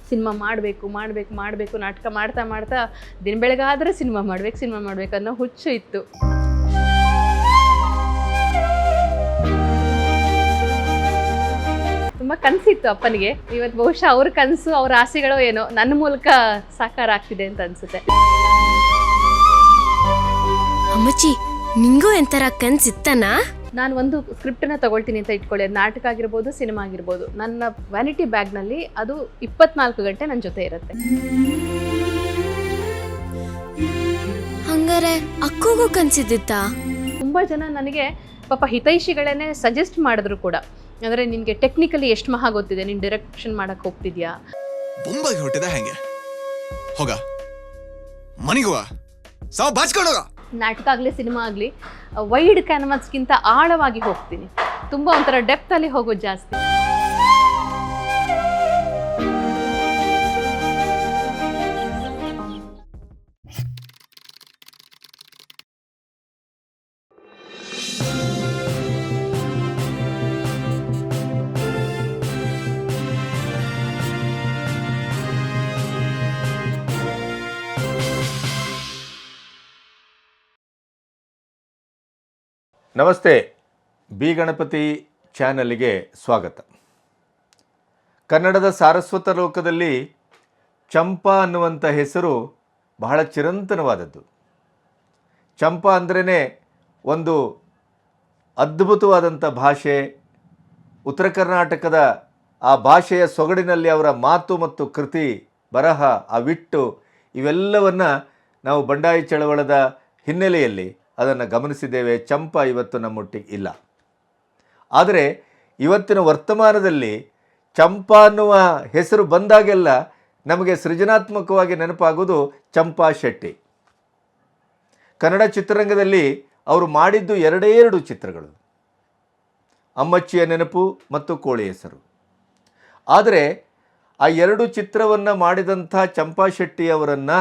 Cinema ಮಾಡಬೇಕು ಮಾಡಬೇಕು ಮಾಡಬೇಕು ನಾಟಕ ಮಾಡ್ತಾ ಮಾಡ್ತಾ ದಿನ ಬೆಳಗಾದರೆ ಸಿನಿಮಾ ಮಾಡಬೇಕು ಅನ್ನೋ ಹುಚ್ಚು ಇತ್ತು. ತುಂಬ ಕನಸಿತ್ತು ಅಪ್ಪನಿಗೆ. ಇವತ್ತು ಬಹುಶಃ ಅವ್ರ ಕನಸು ಅವ್ರ ಆಸೆಗಳು ಏನೋ ನನ್ನ ಮೂಲಕ ಸಾಕಾರ ಆಗ್ತಿದೆ ಅಂತ ಅನ್ಸುತ್ತೆ. ಅಮ್ಮಚ್ಚಿ, ನಿಂಗೂ ಎಂತರ ಕನಸಿತ್ತನಾ? ನಾನು ಒಂದು ಸ್ಕ್ರಿಪ್ಟನ್ನ ತಗೊಳ್ತೀನಿ ಅಂತ ಇಟ್ಕೊಳ್ಳಿ, ಅದು ನಾಟಕ ಆಗಿರ್ಬೋದು, ಸಿನಿಮಾ ಆಗಿರ್ಬೋದು, ನನ್ನ ವ್ಯಾನಿಟಿ ಬ್ಯಾಗ್ನಲ್ಲಿ ಅದು 24 ಗಂಟೆ ನನ್ನ ಜೊತೆ ಇರುತ್ತೆ. ಹಂಗಾರೆ ಅಕ್ಕಗೂ ಕನಸಿದ್ದಿತ್ತಾ? ತುಂಬ ಜನ ನನಗೆ ಪಾಪ ಹಿತೈಷಿಗಳನ್ನೇ ಸಜೆಸ್ಟ್ ಮಾಡಿದ್ರು ಕೂಡ. ಅಂದರೆ ನಿನಗೆ ಟೆಕ್ನಿಕಲಿ ಎಷ್ಟು ಮಹಾ ಗೊತ್ತಿದೆ, ನೀನು ಡೈರೆಕ್ಷನ್ ಮಾಡಕ್ಕೆ ಹೋಗ್ತಿದ್ಯಾ? ಬೊಂಬಾಗಿ ಹೊಟ್ಟಿದ ಹೆಂಗೆ ಹೋಗ ಮನಿಗುವ ಸಾವು ಬಾಚ್ಕೊಂಡೋಗ. ನಾಟಕ ಆಗಲಿ ಸಿನಿಮಾ ಆಗಲಿ ವೈಡ್ ಕ್ಯಾನ್ವಾಸ್ಗಿಂತ ಆಳವಾಗಿ ಹೋಗ್ತೀನಿ. ತುಂಬ ಒಂಥರ ಡೆಪ್ತಲ್ಲಿ ಹೋಗೋದು ಜಾಸ್ತಿ. ನಮಸ್ತೆ, ಬಿ ಗಣಪತಿ ಚಾನಲ್ಗೆ ಸ್ವಾಗತ. ಕನ್ನಡದ ಸಾರಸ್ವತ ಲೋಕದಲ್ಲಿ ಚಂಪಾ ಅನ್ನುವಂಥ ಹೆಸರು ಬಹಳ ಚಿರಂತನವಾದದ್ದು. ಚಂಪಾ ಅಂದ್ರೇ ಒಂದು ಅದ್ಭುತವಾದಂಥ ಭಾಷೆ. ಉತ್ತರ ಕರ್ನಾಟಕದ ಆ ಭಾಷೆಯ ಸೊಗಡಿನಲ್ಲಿ ಅವರ ಮಾತು ಮತ್ತು ಕೃತಿ, ಬರಹ, ಆ ವಿಟ್ಟು ಇವೆಲ್ಲವನ್ನು ನಾವು ಬಂಡಾಯ ಚಳವಳದ ಹಿನ್ನೆಲೆಯಲ್ಲಿ ಅದನ್ನು ಗಮನಿಸಿದ್ದೇವೆ. ಚಂಪಾ ಇವತ್ತು ನಮ್ಮೊಟ್ಟಿಗೆ ಇಲ್ಲ. ಆದರೆ ಇವತ್ತಿನ ವರ್ತಮಾನದಲ್ಲಿ ಚಂಪಾ ಅನ್ನುವ ಹೆಸರು ಬಂದಾಗೆಲ್ಲ ನಮಗೆ ಸೃಜನಾತ್ಮಕವಾಗಿ ನೆನಪಾಗೋದು ಚಂಪಾ ಶೆಟ್ಟಿ. ಕನ್ನಡ ಚಿತ್ರರಂಗದಲ್ಲಿ ಅವರು ಮಾಡಿದ್ದು ಎರಡೇ ಚಿತ್ರಗಳು, ಅಮ್ಮಚ್ಚಿಯ ನೆನಪು ಮತ್ತು ಕೋಳಿ ಹೆಸರು. ಆದರೆ ಆ ಎರಡು ಚಿತ್ರವನ್ನು ಮಾಡಿದಂಥ ಚಂಪಾ ಶೆಟ್ಟಿಯವರನ್ನು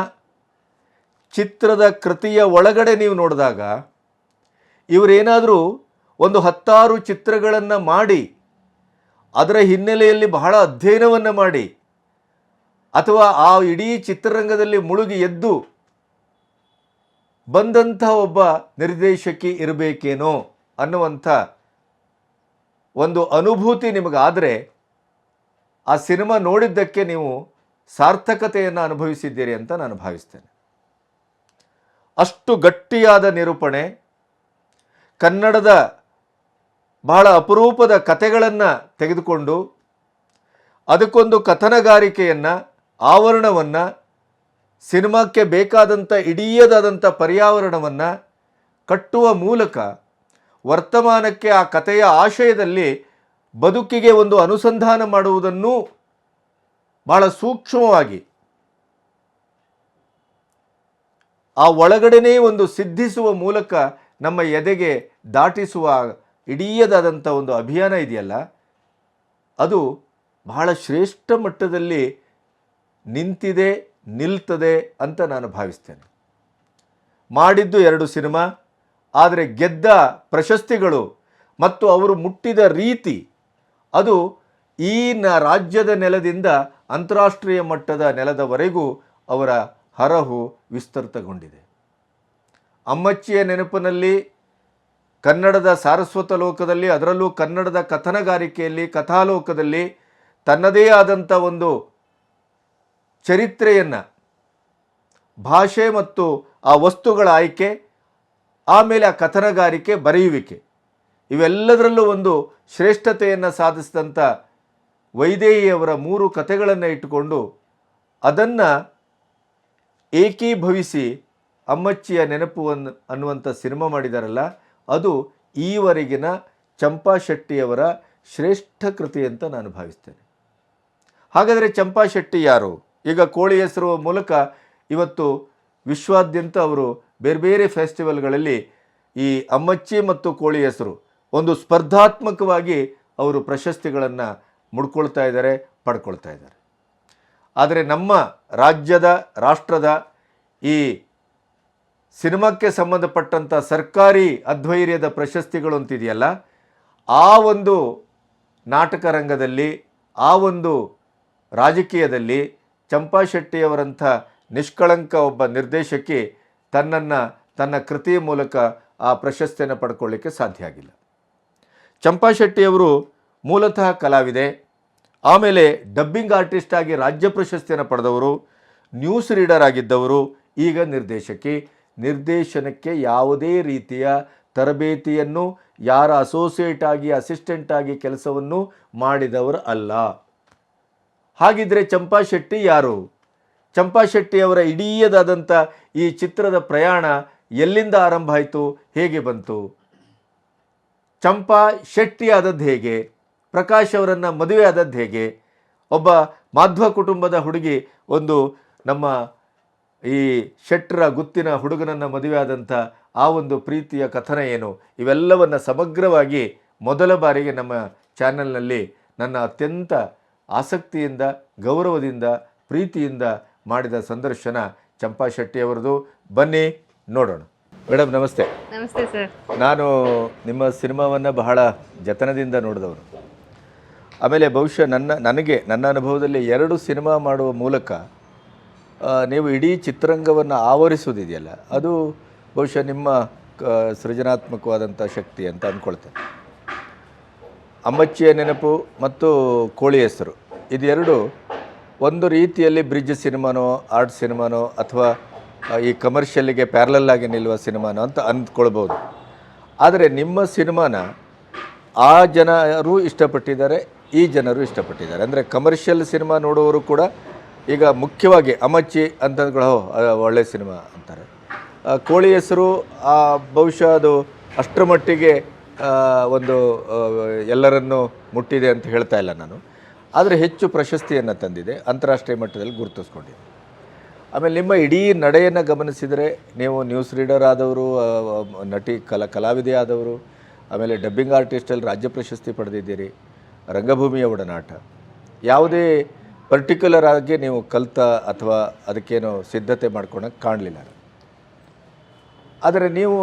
ಚಿತ್ರದ ಕೃತಿಯ ಒಳಗಡೆ ನೀವು ನೋಡಿದಾಗ ಇವರೇನಾದರೂ ಒಂದು 10 ಚಿತ್ರಗಳನ್ನು ಮಾಡಿ ಅದರ ಹಿನ್ನೆಲೆಯಲ್ಲಿ ಬಹಳ ಅಧ್ಯಯನವನ್ನು ಮಾಡಿ ಅಥವಾ ಆ ಇಡೀ ಚಿತ್ರರಂಗದಲ್ಲಿ ಮುಳುಗಿ ಎದ್ದು ಬಂದಂಥ ಒಬ್ಬ ನಿರ್ದೇಶಕಿ ಇರಬೇಕೇನೋ ಅನ್ನುವಂಥ ಒಂದು ಅನುಭೂತಿ ನಿಮಗಾದರೆ ಆ ಸಿನಿಮಾ ನೋಡಿದ್ದಕ್ಕೆ ನೀವು ಸಾರ್ಥಕತೆಯನ್ನು ಅನುಭವಿಸಿದ್ದೀರಿ ಅಂತ ನಾನು ಭಾವಿಸ್ತೇನೆ. ಅಷ್ಟು ಗಟ್ಟಿಯಾದ ನಿರೂಪಣೆ, ಕನ್ನಡದ ಬಹಳ ಅಪರೂಪದ ಕಥೆಗಳನ್ನು ತೆಗೆದುಕೊಂಡು ಅದಕ್ಕೊಂದು ಕಥನಗಾರಿಕೆಯನ್ನು, ಆವರಣವನ್ನು, ಸಿನಿಮಾಕ್ಕೆ ಬೇಕಾದಂಥ ಇಡೀದಾದಂಥ ಪರ್ಯಾವರಣವನ್ನು ಕಟ್ಟುವ ಮೂಲಕ ವರ್ತಮಾನಕ್ಕೆ ಆ ಕಥೆಯ ಆಶಯದಲ್ಲಿ ಬದುಕಿಗೆ ಒಂದು ಅನುಸಂಧಾನ ಮಾಡುವುದನ್ನು ಬಹಳ ಸೂಕ್ಷ್ಮವಾಗಿ ಆ ಒಳಗಡೆನೇ ಒಂದು ಸಿದ್ಧಿಸುವ ಮೂಲಕ ನಮ್ಮ ಎದೆಗೆ ದಾಟಿಸುವ ಇಡೀದಾದಂಥ ಒಂದು ಅಭಿಯಾನ ಇದೆಯಲ್ಲ, ಅದು ಬಹಳ ಶ್ರೇಷ್ಠ ಮಟ್ಟದಲ್ಲಿ ನಿಂತಿದೆ, ನಿಲ್ತದೆ ಅಂತ ನಾನು ಭಾವಿಸ್ತೇನೆ. ಮಾಡಿದ್ದು 2 ಸಿನಿಮಾ, ಆದರೆ ಗೆದ್ದ ಪ್ರಶಸ್ತಿಗಳು ಮತ್ತು ಅವರು ಮುಟ್ಟಿದ ರೀತಿ ಅದು ಈ ರಾಜ್ಯದ ನೆಲದಿಂದ ಅಂತಾರಾಷ್ಟ್ರೀಯ ಮಟ್ಟದ ನೆಲದವರೆಗೂ ಅವರ ಹರಹು ವಿಸ್ತೃತಗೊಂಡಿದೆ. ಅಮ್ಮಚ್ಚಿಯ ನೆನಪಿನಲ್ಲಿ ಕನ್ನಡದ ಸಾರಸ್ವತ ಲೋಕದಲ್ಲಿ, ಅದರಲ್ಲೂ ಕನ್ನಡದ ಕಥನಗಾರಿಕೆಯಲ್ಲಿ, ಕಥಾಲೋಕದಲ್ಲಿ ತನ್ನದೇ ಆದಂಥ ಒಂದು ಚರಿತ್ರೆಯನ್ನು, ಭಾಷೆ ಮತ್ತು ಆ ವಸ್ತುಗಳ ಆಯ್ಕೆ, ಆಮೇಲೆ ಆ ಕಥನಗಾರಿಕೆ, ಬರೆಯುವಿಕೆ ಇವೆಲ್ಲದರಲ್ಲೂ ಒಂದು ಶ್ರೇಷ್ಠತೆಯನ್ನು ಸಾಧಿಸಿದಂಥ ವೈದೇಹಿಯವರ 3 ಕಥೆಗಳನ್ನು ಇಟ್ಟುಕೊಂಡು ಅದನ್ನು ಏಕೀಭವಿಸಿ ಅಮ್ಮಚ್ಚಿಯ ನೆನಪು ಅನ್ನುವಂಥ ಸಿನಿಮಾ ಮಾಡಿದಾರಲ್ಲ, ಅದು ಈವರೆಗಿನ ಚಂಪಾ ಶೆಟ್ಟಿಯವರ ಶ್ರೇಷ್ಠ ಕೃತಿ ಅಂತ ನಾನು ಭಾವಿಸ್ತೇನೆ. ಹಾಗಾದರೆ ಚಂಪಾ ಶೆಟ್ಟಿ ಯಾರು? ಈಗ ಕೋಳಿ ಹೆಸರು ಮೂಲಕ ಇವತ್ತು ವಿಶ್ವಾದ್ಯಂತ ಅವರು ಬೇರೆ ಬೇರೆ ಫೆಸ್ಟಿವಲ್ಗಳಲ್ಲಿ ಈ ಅಮ್ಮಚ್ಚಿ ಮತ್ತು ಕೋಳಿ ಹೆಸರು ಒಂದು ಸ್ಪರ್ಧಾತ್ಮಕವಾಗಿ ಅವರು ಪ್ರಶಸ್ತಿಗಳನ್ನು ಮುಡ್ಕೊಳ್ತಾ ಇದ್ದಾರೆ, ಪಡ್ಕೊಳ್ತಾ ಇದ್ದಾರೆ. ಆದರೆ ನಮ್ಮ ರಾಜ್ಯದ, ರಾಷ್ಟ್ರದ ಈ ಸಿನಿಮಾಕ್ಕೆ ಸಂಬಂಧಪಟ್ಟಂಥ ಸರ್ಕಾರಿ ಅಧ್ವೈರ್ಯದ ಪ್ರಶಸ್ತಿಗಳು ಅಂತಿದೆಯಲ್ಲ, ಆ ಒಂದು ನಾಟಕ ರಂಗದಲ್ಲಿ, ಆ ಒಂದು ರಾಜಕೀಯದಲ್ಲಿ ಚಂಪಾ ಶೆಟ್ಟಿಯವರಂಥ ನಿಷ್ಕಳಂಕ ಒಬ್ಬ ನಿರ್ದೇಶಕಿ ತನ್ನ ಕೃತಿಯ ಮೂಲಕ ಆ ಪ್ರಶಸ್ತಿಯನ್ನು ಪಡ್ಕೊಳ್ಳಿಕ್ಕೆ ಸಾಧ್ಯ ಆಗಿಲ್ಲ. ಚಂಪಾ ಶೆಟ್ಟಿಯವರು ಮೂಲತಃ ಕಲಾವಿದೆ, ಆಮೇಲೆ ಡಬ್ಬಿಂಗ್ ಆರ್ಟಿಸ್ಟ್ ಆಗಿ ರಾಜ್ಯ ಪ್ರಶಸ್ತಿಯನ್ನು ಪಡೆದವರು, ನ್ಯೂಸ್ ರೀಡರ್ ಆಗಿದ್ದವರು, ಈಗ ನಿರ್ದೇಶಕಿ. ನಿರ್ದೇಶನಕ್ಕೆ ಯಾವುದೇ ರೀತಿಯ ತರಬೇತಿಯನ್ನು ಯಾರ ಅಸೋಸಿಯೇಟ್ ಆಗಿ ಅಸಿಸ್ಟೆಂಟ್ ಆಗಿ ಕೆಲಸವನ್ನು ಮಾಡಿದವರು ಅಲ್ಲ. ಹಾಗಿದ್ರೆ ಚಂಪಾ ಶೆಟ್ಟಿ ಯಾರು? ಚಂಪಾ ಶೆಟ್ಟಿಯವರ ಇಡೀದಾದಂಥ ಈ ಚಿತ್ರದ ಪ್ರಯಾಣ ಎಲ್ಲಿಂದ ಆರಂಭ ಆಯಿತು, ಹೇಗೆ ಬಂತು? ಚಂಪಾ ಶೆಟ್ಟಿ ಆದದ್ದು ಹೇಗೆ? ಪ್ರಕಾಶ್ ಅವರನ್ನು ಮದುವೆ ಆದದ್ದು ಹೇಗೆ? ಒಬ್ಬ ಮಾಧ್ವ ಕುಟುಂಬದ ಹುಡುಗಿ ಒಂದು ನಮ್ಮ ಈ ಶೆಟ್ಟರ ಗುತ್ತಿನ ಹುಡುಗನನ್ನು ಮದುವೆ ಆದಂಥ ಆ ಒಂದು ಪ್ರೀತಿಯ ಕಥನ ಏನು? ಇವೆಲ್ಲವನ್ನು ಸಮಗ್ರವಾಗಿ ಮೊದಲ ಬಾರಿಗೆ ನಮ್ಮ ಚಾನೆಲ್ನಲ್ಲಿ ನನ್ನ ಅತ್ಯಂತ ಆಸಕ್ತಿಯಿಂದ, ಗೌರವದಿಂದ, ಪ್ರೀತಿಯಿಂದ ಮಾಡಿದ ಸಂದರ್ಶನ ಚಂಪಾ ಶೆಟ್ಟಿಯವರದು. ಬನ್ನಿ ನೋಡೋಣ. ಮೇಡಮ್ ನಮಸ್ತೆ. ನಮಸ್ತೆ ಸರ್. ನಾನು ನಿಮ್ಮ ಸಿನಿಮಾವನ್ನು ಬಹಳ ಜತನದಿಂದ ನೋಡಿದವರು. ಆಮೇಲೆ ಬಹುಶಃ ನನ್ನ ಅನುಭವದಲ್ಲಿ 2 ಸಿನಿಮಾ ಮಾಡುವ ಮೂಲಕ ನೀವು ಇಡೀ ಚಿತ್ರರಂಗವನ್ನು ಆವರಿಸೋದಿದೆಯಲ್ಲ, ಅದು ಬಹುಶಃ ನಿಮ್ಮ ಸೃಜನಾತ್ಮಕವಾದಂಥ ಶಕ್ತಿ ಅಂತ ಅಂದ್ಕೊಳ್ತೇನೆ. ಅಮ್ಮಚ್ಚಿಯ ನೆನಪು ಮತ್ತು ಕೋಳಿ ಹೆಸರು ಇದೆರಡು ಒಂದು ರೀತಿಯಲ್ಲಿ ಬ್ರಿಡ್ಜ್ ಸಿನಿಮಾನೋ, ಆರ್ಟ್ ಸಿನಿಮಾನೋ, ಅಥವಾ ಈ ಕಮರ್ಷಿಯಲ್ಲಿಗೆ ಪ್ಯಾರಲಲ್ ಆಗಿ ನಿಲ್ಲುವ ಸಿನಿಮಾನೋ ಅಂತ ಅಂದ್ಕೊಳ್ಬೋದು. ಆದರೆ ನಿಮ್ಮ ಸಿನಿಮಾನ ಆ ಜನರು ಇಷ್ಟಪಟ್ಟಿದ್ದಾರೆ, ಈ ಜನರು ಇಷ್ಟಪಟ್ಟಿದ್ದಾರೆ. ಅಂದರೆ ಕಮರ್ಷಿಯಲ್ ಸಿನಿಮಾ ನೋಡುವವರು ಕೂಡ ಈಗ ಮುಖ್ಯವಾಗಿ ಅಮ್ಮಚ್ಚಿ ಅಂತಂದ್ಕೊಳ್ಳೋ ಒಳ್ಳೆ ಸಿನಿಮಾ ಅಂತಾರೆ. ಕೋಳಿ ಹೆಸರು ಬಹುಶಃ ಅದು ಅಷ್ಟರ ಮಟ್ಟಿಗೆ ಒಂದು ಎಲ್ಲರನ್ನೂ ಮುಟ್ಟಿದೆ ಅಂತ ಹೇಳ್ತಾ ಇಲ್ಲ ನಾನು, ಆದರೆ ಹೆಚ್ಚು ಪ್ರಶಸ್ತಿಯನ್ನು ತಂದಿದೆ, ಅಂತಾರಾಷ್ಟ್ರೀಯ ಮಟ್ಟದಲ್ಲಿ ಗುರುತಿಸ್ಕೊಂಡಿದೆ. ಆಮೇಲೆ ನಿಮ್ಮ ಇಡೀ ನಡೆಯನ್ನು ಗಮನಿಸಿದರೆ ನೀವು ನ್ಯೂಸ್ ರೀಡರ್ ಆದವರು, ನಟಿ ಕಲಾವಿದೆ ಆದವರು, ಆಮೇಲೆ ಡಬ್ಬಿಂಗ್ ಆರ್ಟಿಸ್ಟಲ್ಲಿ ರಾಜ್ಯ ಪ್ರಶಸ್ತಿ ಪಡೆದಿದ್ದೀರಿ, ರಂಗಭೂಮಿಯ ಒಡನಾಟ, ಯಾವುದೇ ಪರ್ಟಿಕ್ಯುಲರ್ ಆಗಿ ನೀವು ಕಲಿತ ಅಥವಾ ಅದಕ್ಕೇನೋ ಸಿದ್ಧತೆ ಮಾಡ್ಕೊಳಕ್ಕೆ ಕಾಣಲಿಲ್ಲ. ಆದರೆ ನೀವು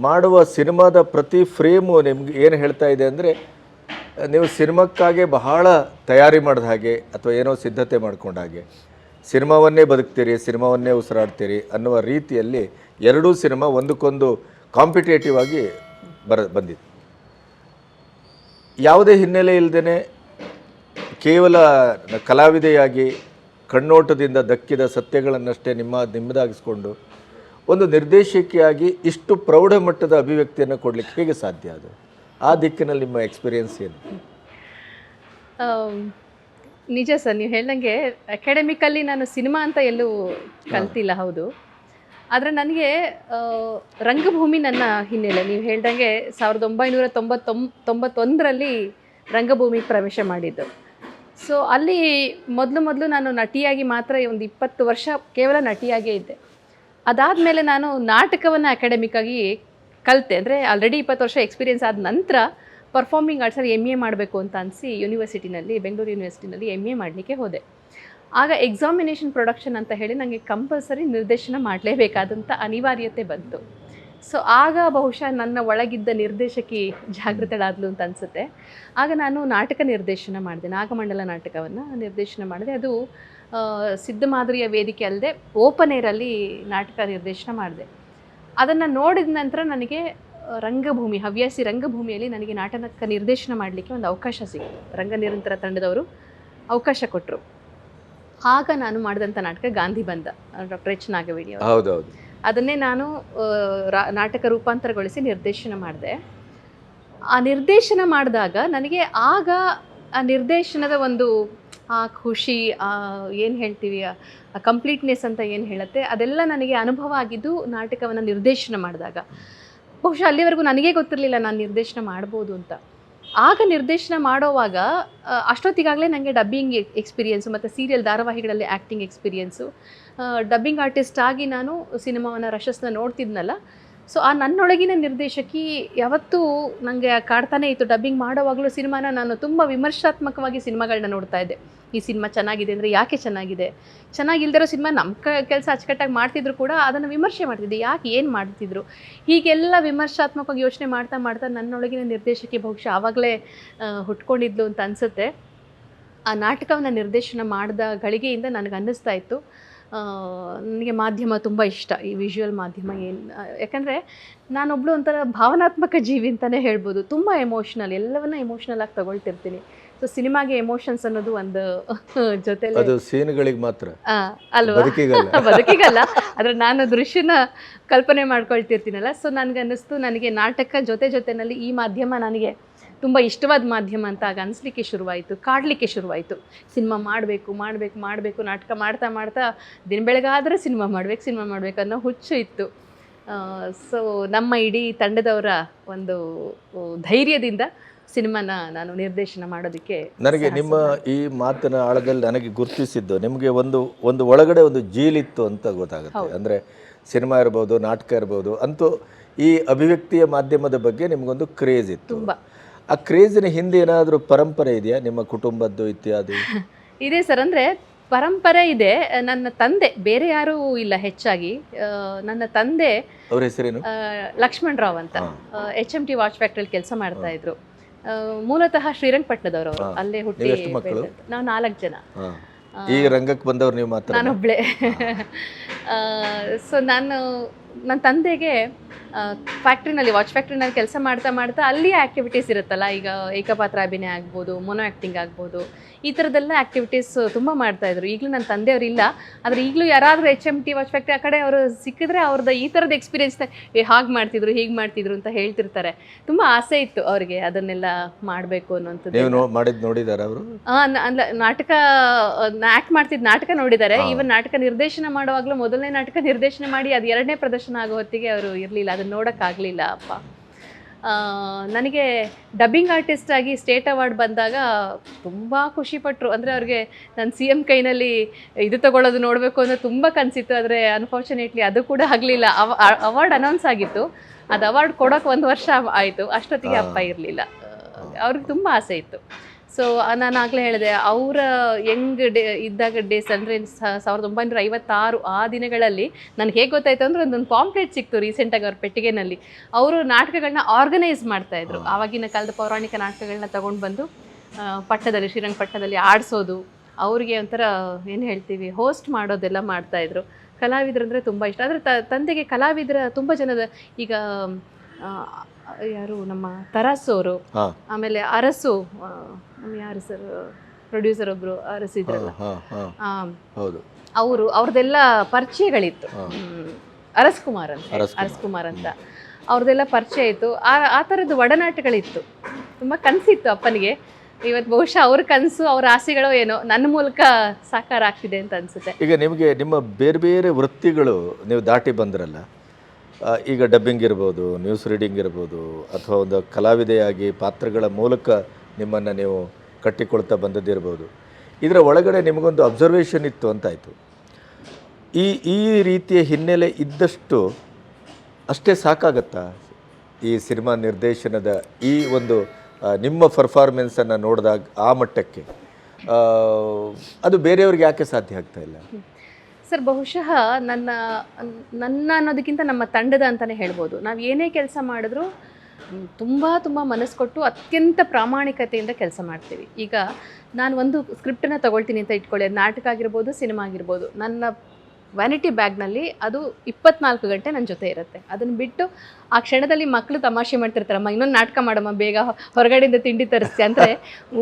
ಮಾಡುವ ಸಿನಿಮಾದ ಪ್ರತಿ ಫ್ರೇಮು ನಿಮ್ಗೆ ಏನು ಹೇಳ್ತಾ ಇದೆ ಅಂದರೆ, ನೀವು ಸಿನಿಮಾಕ್ಕಾಗೆ ಬಹಳ ತಯಾರಿ ಮಾಡಿದ ಹಾಗೆ ಅಥವಾ ಏನೋ ಸಿದ್ಧತೆ ಮಾಡ್ಕೊಂಡ ಹಾಗೆ ಸಿನಿಮಾವನ್ನೇ ಬದುಕ್ತೀರಿ, ಸಿನಿಮಾವನ್ನೇ ಉಸಿರಾಡ್ತೀರಿ ಅನ್ನುವ ರೀತಿಯಲ್ಲಿ 2 ಸಿನಿಮಾ ಒಂದಕ್ಕೊಂದು ಕಾಂಪಿಟೇಟಿವ್ ಆಗಿ ಬಂದಿದೆ. ಯಾವುದೇ ಹಿನ್ನೆಲೆ ಇಲ್ಲದೇ ಕೇವಲ ಕಲಾವಿದೆಯಾಗಿ ಕಣ್ಣೋಟದಿಂದ ದಕ್ಕಿದ ಸತ್ಯಗಳನ್ನಷ್ಟೇ ನಿಮ್ಮದಾಗಿಸ್ಕೊಂಡು ಒಂದು ನಿರ್ದೇಶಕಿಯಾಗಿ ಇಷ್ಟು ಪ್ರೌಢ ಮಟ್ಟದ ಅಭಿವ್ಯಕ್ತಿಯನ್ನು ಕೊಡಲಿಕ್ಕೆ ಹೇಗೆ ಸಾಧ್ಯ? ಅದು ಆ ದಿಕ್ಕಿನಲ್ಲಿ ನಿಮ್ಮ ಎಕ್ಸ್ಪೀರಿಯನ್ಸ್ ಏನು? ನಿಜ ಸರ್, ನೀವು ಹೇಳ್ದಂಗೆ ಅಕಾಡೆಮಿಕಲ್ಲಿ ನಾನು ಸಿನಿಮಾ ಅಂತ ಎಲ್ಲೂ ಕಲ್ತಿಲ್ಲ, ಹೌದು. ಆದರೆ ನನಗೆ ರಂಗಭೂಮಿ ನನ್ನ ಹಿನ್ನೆಲೆ. ನೀವು ಹೇಳ್ದಂಗೆ 1991ರಲ್ಲಿ ರಂಗಭೂಮಿಗೆ ಪ್ರವೇಶ ಮಾಡಿದ್ದು. ಸೊ ಅಲ್ಲಿ ಮೊದಲು ನಾನು ನಟಿಯಾಗಿ ಮಾತ್ರ ಒಂದು 20 ವರ್ಷ ಕೇವಲ ನಟಿಯಾಗೇ ಇದ್ದೆ. ಅದಾದಮೇಲೆ ನಾನು ನಾಟಕವನ್ನು ಅಕಾಡೆಮಿಕ್ಕಾಗಿ ಕಲಿತೆ. ಅಂದರೆ ಆಲ್ರೆಡಿ 20 ವರ್ಷ ಎಕ್ಸ್ಪೀರಿಯೆನ್ಸ್ ಆದ ನಂತರ ಪರ್ಫಾರ್ಮಿಂಗ್ ಆರ್ಟ್ಸಲ್ಲಿ MA ಮಾಡಬೇಕು ಅಂತ ಅನಿಸಿ ಯೂನಿವರ್ಸಿಟಿನಲ್ಲಿ, ಬೆಂಗಳೂರು ಯೂನಿವರ್ಸಿಟಿನಲ್ಲಿ MA ಮಾಡಲಿಕ್ಕೆ ಹೋದೆ. ಆಗ ಎಕ್ಸಾಮಿನೇಷನ್ ಪ್ರೊಡಕ್ಷನ್ ಅಂತ ಹೇಳಿ ನನಗೆ ಕಂಪಲ್ಸರಿ ನಿರ್ದೇಶನ ಮಾಡಲೇಬೇಕಾದಂಥ ಅನಿವಾರ್ಯತೆ ಬಂತು. ಸೊ ಆಗ ಬಹುಶಃ ನನ್ನ ಒಳಗಿದ್ದ ನಿರ್ದೇಶಕಿ ಜಾಗೃತಳಾದ್ಲು ಅಂತ ಅನಿಸುತ್ತೆ. ಆಗ ನಾನು ನಾಟಕ ನಿರ್ದೇಶನ ಮಾಡಿದೆ, ನಾಗಮಂಡಲ ನಾಟಕವನ್ನು ನಿರ್ದೇಶನ ಮಾಡಿದೆ. ಅದು ಸಿದ್ಧಮಾಧುರಿಯ ವೇದಿಕೆ ಅಲ್ಲದೆ ಓಪನ್ ಏರಲ್ಲಿ ನಾಟಕ ನಿರ್ದೇಶನ ಮಾಡಿದೆ. ಅದನ್ನು ನೋಡಿದ ನಂತರ ನನಗೆ ರಂಗಭೂಮಿ, ಹವ್ಯಾಸಿ ರಂಗಭೂಮಿಯಲ್ಲಿ ನನಗೆ ನಾಟಕ ನಿರ್ದೇಶನ ಮಾಡಲಿಕ್ಕೆ ಒಂದು ಅವಕಾಶ ಸಿಕ್ತು. ರಂಗ ನಿರಂತರ ತಂಡದವರು ಅವಕಾಶ ಕೊಟ್ಟರು. ಆಗ ನಾನು ಮಾಡಿದಂಥ ನಾಟಕ ಗಾಂಧಿ ಬಂದ, ಡಾಕ್ಟರ್ H. ನಾಗವೇಣಿ ಅವರು. ಹೌದೌದು. ಅದನ್ನೇ ನಾನು ನಾಟಕ ರೂಪಾಂತರಗೊಳಿಸಿ ನಿರ್ದೇಶನ ಮಾಡಿದೆ. ಆ ನಿರ್ದೇಶನ ಮಾಡಿದಾಗ ನನಗೆ ಆಗ ಆ ನಿರ್ದೇಶನದ ಒಂದು ಆ ಖುಷಿ, ಏನು ಹೇಳ್ತೀವಿ, ಆ ಕಂಪ್ಲೀಟ್ನೆಸ್ ಅಂತ ಏನು ಹೇಳುತ್ತೆ, ಅದೆಲ್ಲ ನನಗೆ ಅನುಭವ ಆಗಿದ್ದು ನಾಟಕವನ್ನು ನಿರ್ದೇಶನ ಮಾಡಿದಾಗ. ಬಹುಶಃ ಅಲ್ಲಿವರೆಗೂ ನನಗೇ ಗೊತ್ತಿರಲಿಲ್ಲ ನಾನು ನಿರ್ದೇಶನ ಮಾಡ್ಬೋದು ಅಂತ. ಆಗ ನಿರ್ದೇಶನ ಮಾಡೋವಾಗ ಅಷ್ಟೊತ್ತಿಗಾಗಲೇ ನನಗೆ ಡಬ್ಬಿಂಗ್ ಎಕ್ಸ್ಪೀರಿಯೆನ್ಸು ಮತ್ತು ಸೀರಿಯಲ್ ಧಾರಾವಾಹಿಗಳಲ್ಲಿ ಆ್ಯಕ್ಟಿಂಗ್ ಎಕ್ಸ್ಪೀರಿಯೆನ್ಸು, ಡಬ್ಬಿಂಗ್ ಆರ್ಟಿಸ್ಟ್ ಆಗಿ ನಾನು ಸಿನಿಮಾವನ್ನು ರಶಸ್ನ ನೋಡ್ತಿದ್ನಲ್ಲ. ಸೊ ಆ ನನ್ನೊಳಗಿನ ನಿರ್ದೇಶಕಿ ಯಾವತ್ತೂ ನನಗೆ ಕಾಡ್ತಾನೇ ಇತ್ತು. ಡಬ್ಬಿಂಗ್ ಮಾಡೋವಾಗಲೂ ಸಿನಿಮಾನ ನಾನು ತುಂಬ ವಿಮರ್ಶಾತ್ಮಕವಾಗಿ ಸಿನಿಮಾಗಳನ್ನ ನೋಡ್ತಾ ಇದ್ದೆ. ಈ ಸಿನಿಮಾ ಚೆನ್ನಾಗಿದೆ ಅಂದರೆ ಯಾಕೆ ಚೆನ್ನಾಗಿದೆ, ಚೆನ್ನಾಗಿಲ್ದಿರೋ ಸಿನಿಮಾ ನಮ್ಮ ಕೆಲಸ ಅಚ್ಚುಕಟ್ಟಾಗಿ ಮಾಡ್ತಿದ್ರು ಕೂಡ ಅದನ್ನು ವಿಮರ್ಶೆ ಮಾಡ್ತಿದ್ದೆ, ಯಾಕೆ ಏನು ಮಾಡ್ತಿದ್ರು, ಹೀಗೆಲ್ಲ ವಿಮರ್ಶಾತ್ಮಕವಾಗಿ ಯೋಚನೆ ಮಾಡ್ತಾ ನನ್ನೊಳಗಿನ ನಿರ್ದೇಶಕಿ ಬಹುಶಃ ಆವಾಗಲೇ ಹುಟ್ಕೊಂಡಿದ್ಲು ಅಂತ ಅನಿಸುತ್ತೆ. ಆ ನಾಟಕವನ್ನು ನಿರ್ದೇಶನ ಮಾಡಿದ ಗಳಿಗೆಯಿಂದ ನನಗೆ ಅನ್ನಿಸ್ತಾ ಇತ್ತು ನನಗೆ ಮಾಧ್ಯಮ ತುಂಬ ಇಷ್ಟ, ಈ ವಿಜುವಲ್ ಮಾಧ್ಯಮ ಯಾಕಂದರೆ ನಾನೊಬ್ಳು ಒಂಥರ ಭಾವನಾತ್ಮಕ ಜೀವಿ ಅಂತಲೇ ಹೇಳ್ಬೋದು. ತುಂಬ ಎಮೋಷ್ನಲ್, ಎಲ್ಲವನ್ನ ಎಮೋಷ್ನಲ್ ಆಗಿ ತಗೊಳ್ತಿರ್ತೀನಿ. ಸೊ ಸಿನಿಮಾಗೆ ಎಮೋಷನ್ಸ್ ಅನ್ನೋದು ಒಂದು ಜೊತೆಲಿ ಅದು ಸೀನ್ಗಳಿಗೆ ಮಾತ್ರ ಅಲ್ವಾ, ಬದುಕಿಗಲ್ಲ, ಆದರೆ ನಾನು ದೃಶ್ಯನ ಕಲ್ಪನೆ ಮಾಡ್ಕೊಳ್ತಿರ್ತೀನಲ್ಲ. ಸೊ ನನಗನ್ನಿಸ್ತು ನನಗೆ ನಾಟಕ ಜೊತೆನಲ್ಲಿ ಈ ಮಾಧ್ಯಮ ನನಗೆ ತುಂಬ ಇಷ್ಟವಾದ ಮಾಧ್ಯಮ ಅಂತ ಆಗ ಅನಿಸ್ಲಿಕ್ಕೆ ಶುರುವಾಯಿತು, ಕಾಡಲಿಕ್ಕೆ ಶುರುವಾಯಿತು. ಸಿನಿಮಾ ಮಾಡಬೇಕು ನಾಟಕ ಮಾಡ್ತಾ ದಿನ ಬೆಳಗಾದರೆ ಸಿನಿಮಾ ಮಾಡಬೇಕು ಅನ್ನೋ ಹುಚ್ಚು ಇತ್ತು. ಸೊ ನಮ್ಮ ಇಡೀ ತಂಡದವರ ಒಂದು ಧೈರ್ಯದಿಂದ ಸಿನಿಮಾನ ನಾನು ನಿರ್ದೇಶನ ಮಾಡೋದಕ್ಕೆ ನನಗೆ ನಿಮ್ಮ ಈ ಮಾತಿನ ಆಳದಲ್ಲಿ ನನಗೆ ಗುರುತಿಸಿದ್ದು ನಿಮಗೆ ಒಂದು ಒಳಗಡೆ ಒಂದು ಜೀಲಿತ್ತು ಅಂತ ಗೊತ್ತಾಗುತ್ತೆ. ಅಂದರೆ ಸಿನಿಮಾ ಇರ್ಬೋದು, ನಾಟಕ ಇರ್ಬೋದು, ಅಂತೂ ಈ ಅಭಿವ್ಯಕ್ತಿಯ ಮಾಧ್ಯಮದ ಬಗ್ಗೆ ನಿಮಗೊಂದು ಕ್ರೇಜ್ ಇತ್ತು. ತುಂಬ ಆ ಕ್ರೇಜಿನ ಹಿಂದೆ ಏನಾದರೂ ಪರಂಪರೆ ಇದೆಯಾ ನಿಮ್ಮ ಕುಟುಂಬದ್ದು ಇತ್ಯಾದಿ? ಇದೆ ಸರ್, ಅಂದರೆ ಪರಂಪರೆ ಇದೆ. ನನ್ನ ತಂದೆ, ಬೇರೆ ಯಾರೂ ಇಲ್ಲ ಹೆಚ್ಚಾಗಿ. ನನ್ನ ತಂದೆ ಅವ್ರ ಹೆಸರೇನು? ಲಕ್ಷ್ಮಣರಾವ್ ಅಂತ, HMT ವಾಚ್ ಫ್ಯಾಕ್ಟ್ರಿಯಲ್ಲಿ ಕೆಲಸ ಮಾಡ್ತಾ ಇದ್ರು. ಮೂಲತಃ ಶ್ರೀರಂಗಪಟ್ಟಣದವರು, ಅಲ್ಲೇ ಹುಟ್ಟಿ. ನಾವು 4 ಜನ. ಈ ರಂಗಕ್ಕೆ ಬಂದವ್ರು ನೀವು ಮಾತ್ರ? ನಾನೊಬ್ಳೆ. ಸೊ ನನ್ನ ತಂದೆಗೆ ಫ್ಯಾಕ್ಟ್ರಿನಲ್ಲಿ, ವಾಚ್ ಫ್ಯಾಕ್ಟ್ರಿನಲ್ಲಿ ಕೆಲಸ ಮಾಡ್ತಾ ಅಲ್ಲಿಯೇ ಆ್ಯಕ್ಟಿವಿಟೀಸ್ ಇರುತ್ತಲ್ಲ, ಈಗ ಏಕಪಾತ್ರ ಅಭಿನಯ ಆಗ್ಬೋದು, ಮೊನೋ ಆ್ಯಕ್ಟಿಂಗ್ ಆಗ್ಬೋದು, ಈ ಥರದ್ದೆಲ್ಲ ಆ್ಯಕ್ಟಿವಿಟೀಸ್ ತುಂಬ ಮಾಡ್ತಾಯಿದ್ರು. ಈಗಲೂ ನನ್ನ ತಂದೆಯವರು ಇಲ್ಲ, ಆದರೆ ಈಗಲೂ ಯಾರಾದರೂ HMT ವಾಚ್ ಫ್ಯಾಕ್ಟ್ರಿ ಆ ಕಡೆ ಅವರು ಸಿಕ್ಕಿದ್ರೆ ಅವ್ರದ್ದು ಈ ಥರದ ಎಕ್ಸ್ಪೀರಿಯನ್ಸ್ ಹಾಗೆ ಮಾಡ್ತಿದ್ರು ಹೀಗೆ ಮಾಡ್ತಿದ್ರು ಅಂತ ಹೇಳ್ತಿರ್ತಾರೆ. ತುಂಬ ಆಸೆ ಇತ್ತು ಅವರಿಗೆ ಅದನ್ನೆಲ್ಲ ಮಾಡಬೇಕು ಅನ್ನೋಂಥದ್ದು. ನೀವು ನೋಡಿದಾರೆ ಅವರು? ನಾಟಕ ಆ್ಯಕ್ಟ್ ಮಾಡ್ತಿದ್ದು ನಾಟಕ ನೋಡಿದ್ದಾರೆ. ಈವನ್ ನಾಟಕ ನಿರ್ದೇಶನ ಮಾಡುವಾಗಲೂ ಮೊದಲನೇ ನಾಟಕ ನಿರ್ದೇಶನ ಮಾಡಿ ಅದು 2ನೇ ಪ್ರದರ್ಶನ ಆಗೋ ಹೊತ್ತಿಗೆ ಅವರು ಇರಲಿಲ್ಲ, ಅದನ್ನು ನೋಡೋಕ್ಕಾಗಲಿಲ್ಲ ಅಪ್ಪ. ನನಗೆ ಡಬ್ಬಿಂಗ್ ಆರ್ಟಿಸ್ಟ್ ಆಗಿ ಸ್ಟೇಟ್ ಅವಾರ್ಡ್ ಬಂದಾಗ ತುಂಬ ಖುಷಿಪಟ್ಟರು. ಅಂದರೆ ಅವ್ರಿಗೆ ನಾನು CM ಕೈನಲ್ಲಿ ಇದು ತಗೊಳ್ಳೋದು ನೋಡಬೇಕು ಅನ್ನೋ ತುಂಬ ಕನಸಿತ್ತು. ಆದರೆ ಅನ್ಫಾರ್ಚುನೇಟ್ಲಿ ಅದು ಕೂಡ ಆಗಲಿಲ್ಲ. ಅವಾರ್ಡ್ ಅನೌನ್ಸ್ ಆಗಿತ್ತು, ಅದು ಅವಾರ್ಡ್ ಕೊಡೋಕೆ 1 ವರ್ಷ ಆಯಿತು. ಅಷ್ಟೊತ್ತಿಗೆ ಅಪ್ಪ ಇರಲಿಲ್ಲ. ಅವ್ರಿಗೆ ತುಂಬ ಆಸೆ ಇತ್ತು. ಸೊ ನಾನು ಆಗಲೇ ಹೇಳಿದೆ, ಅವರ ಇದ್ದಾಗ ಡೇಸ್ ಅಂದರೆ 1956 ಆ ದಿನಗಳಲ್ಲಿ ನನಗೆ ಹೇಗೆ ಗೊತ್ತಾಯಿತು ಅಂದರೆ ಒಂದೊಂದು ಪಾಂಪ್ಲೆಟ್ ಸಿಕ್ತು ರೀಸೆಂಟಾಗಿ ಅವ್ರ ಪೆಟ್ಟಿಗೆನಲ್ಲಿ. ಅವರು ನಾಟಕಗಳನ್ನ ಆರ್ಗನೈಸ್ ಮಾಡ್ತಾಯಿದ್ರು. ಆವಾಗಿನ ಕಾಲದ ಪೌರಾಣಿಕ ನಾಟಕಗಳನ್ನ ತೊಗೊಂಡು ಬಂದು ಪಟ್ಟಣದಲ್ಲಿ, ಶ್ರೀರಂಗಪಟ್ಟಣದಲ್ಲಿ ಆಡಿಸೋದು, ಅವರಿಗೆ ಒಂಥರ ಏನು ಹೇಳ್ತೀವಿ ಹೋಸ್ಟ್ ಮಾಡೋದೆಲ್ಲ ಮಾಡ್ತಾಯಿದ್ರು. ಕಲಾವಿದರಂದರೆ ತುಂಬ ಇಷ್ಟ. ಆದರೆ ತಂದೆಗೆ ಕಲಾವಿದರ ತುಂಬ ಜನದ, ಈಗ ಯಾರು ನಮ್ಮ ತರಾಸೋರು, ಆಮೇಲೆ ಅರಸು, ಯಾರು ಸರ್ ಪ್ರೊಡ್ಯೂಸರ್ ಒಬ್ರು ಅರಸಿದ್ರಲ್ಲ, ಅವ್ರದ್ದೆಲ್ಲ ಪರಿಚಯಗಳಿತ್ತು. ಅರಸ್ಕುಮಾರ್ ಅಂತ ಅವ್ರದ್ದೆಲ್ಲ ಪರಿಚಯ ಇತ್ತು. ಆ ಥರದ್ದು ಒಡನಾಟಗಳಿತ್ತು. ತುಂಬ ಕನಸಿತ್ತು ಅಪ್ಪನಿಗೆ. ಇವತ್ತು ಬಹುಶಃ ಅವ್ರ ಕನಸು, ಅವ್ರ ಆಸೆಗಳೋ ಏನೋ ನನ್ನ ಮೂಲಕ ಸಾಕಾರ ಆಗ್ತಿದೆ ಅಂತ ಅನಿಸುತ್ತೆ. ಈಗ ನಿಮಗೆ ನಿಮ್ಮ ಬೇರೆ ಬೇರೆ ವೃತ್ತಿಗಳು ನೀವು ದಾಟಿ ಬಂದ್ರಲ್ಲ, ಈಗ ಡಬ್ಬಿಂಗ್ ಇರ್ಬೋದು, ನ್ಯೂಸ್ ರೀಡಿಂಗ್ ಇರ್ಬೋದು, ಅಥವಾ ಒಂದು ಕಲಾವಿದೆಯಾಗಿ ಪಾತ್ರಗಳ ಮೂಲಕ ನಿಮ್ಮನ್ನು ನೀವು ಕಟ್ಟಿಕೊಳ್ತಾ ಬಂದದ್ದಿರ್ಬೋದು, ಇದರ ಒಳಗಡೆ ನಿಮಗೊಂದು ಅಬ್ಸರ್ವೇಷನ್ ಇತ್ತು ಅಂತಾಯಿತು. ಈ ರೀತಿಯ ಹಿನ್ನೆಲೆ ಇದ್ದಷ್ಟು ಅಷ್ಟೇ ಸಾಕಾಗತ್ತಾ ಈ ಸಿನಿಮಾ ನಿರ್ದೇಶನದ ಈ ಒಂದು ನಿಮ್ಮ ಪರ್ಫಾರ್ಮೆನ್ಸನ್ನು ನೋಡಿದಾಗ ಆ ಮಟ್ಟಕ್ಕೆ? ಅದು ಬೇರೆಯವ್ರಿಗೆ ಯಾಕೆ ಸಾಧ್ಯ ಆಗ್ತಾ ಇಲ್ಲ ಸರ್? ಬಹುಶಃ ನನ್ನ ಅನ್ನೋದಕ್ಕಿಂತ ನಮ್ಮ ತಂಡದ ಅಂತಲೇ ಹೇಳ್ಬೋದು. ನಾವು ಏನೇ ಕೆಲಸ ಮಾಡಿದ್ರೂ ತುಂಬ ಮನಸ್ಸು ಕೊಟ್ಟು ಅತ್ಯಂತ ಪ್ರಾಮಾಣಿಕತೆಯಿಂದ ಕೆಲಸ ಮಾಡ್ತೀವಿ. ಈಗ ನಾನು ಒಂದು ಸ್ಕ್ರಿಪ್ಟನ್ನು ತೊಗೊಳ್ತೀನಿ ಅಂತ ಇಟ್ಕೊಳ್ಳಿ, ಅದು ನಾಟಕ ಆಗಿರ್ಬೋದು, ಸಿನಿಮಾ ಆಗಿರ್ಬೋದು, ನನ್ನ ವ್ಯಾನಿಟಿ ಬ್ಯಾಗ್ನಲ್ಲಿ ಅದು 24 ಗಂಟೆ ನನ್ನ ಜೊತೆ ಇರುತ್ತೆ. ಅದನ್ನು ಬಿಟ್ಟು ಆ ಕ್ಷಣದಲ್ಲಿ ಮಕ್ಕಳು ತಮಾಷೆ ಮಾಡ್ತಿರ್ತಾರಮ್ಮ, ಇನ್ನೊಂದು ನಾಟಕ ಮಾಡಮ್ಮ, ಬೇಗ ಹೊರಗಡೆಯಿಂದ ತಿಂಡಿ ತರಿಸ್ತಿ ಅಂದರೆ